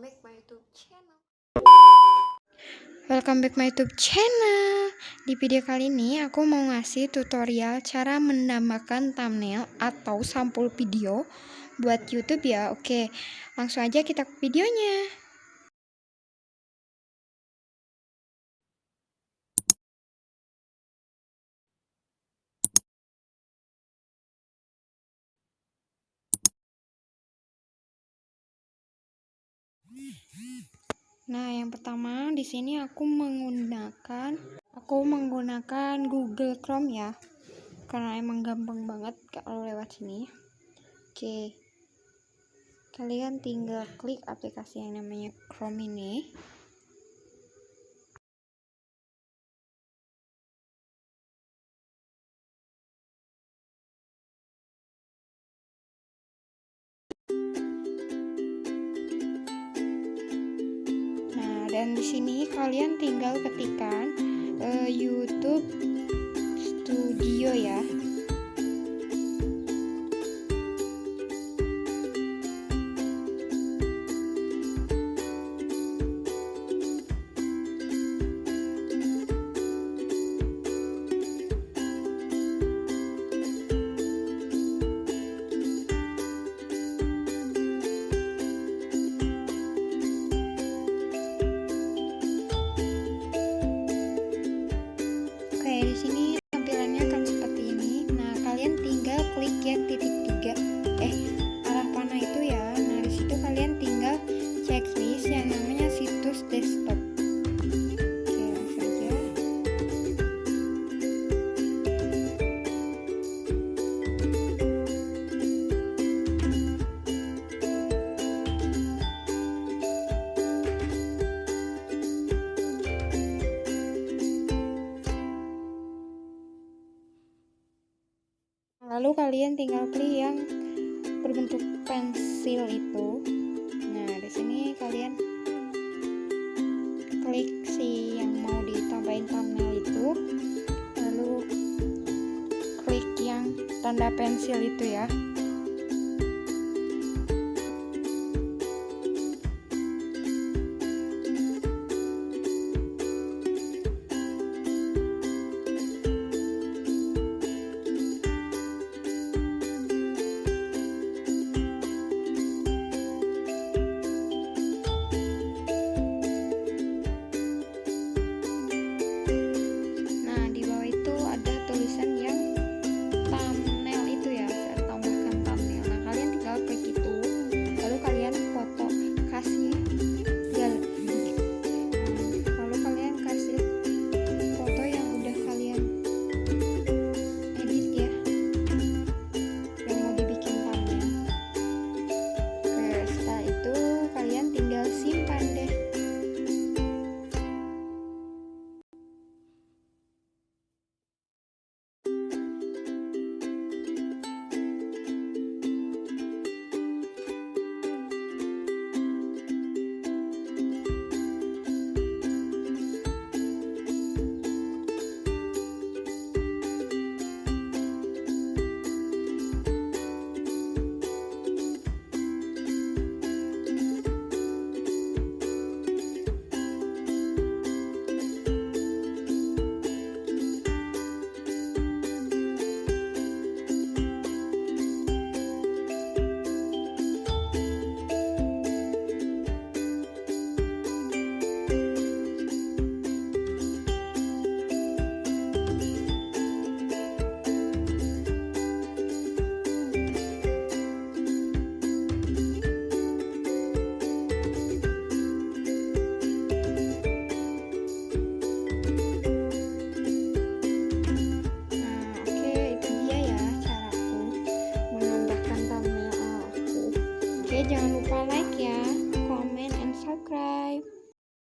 back my YouTube channel. Welcome back my YouTube channel. Di video kali ini aku mau ngasih tutorial cara menambahkan thumbnail atau sampul video buat YouTube ya. Oke, langsung aja kita ke videonya. Nah, yang pertama di sini aku menggunakan Google Chrome ya. Karena emang gampang banget kalau lewat sini. Oke. Kalian tinggal klik aplikasi yang namanya Chrome ini. Dan di sini kalian tinggal ketikkan YouTube Studio ya. Di sini tampilannya akan seperti ini. Nah, kalian tinggal klik yang titik 3 arah panah itu ya. Nah, di situ kalian tinggal checklist yang namanya situs desktop. Oke, langsung aja. Lalu kalian tinggal klik yang berbentuk pensil itu. Nah, di sini kalian klik si yang mau ditambahin thumbnail itu. Lalu klik yang tanda pensil itu ya.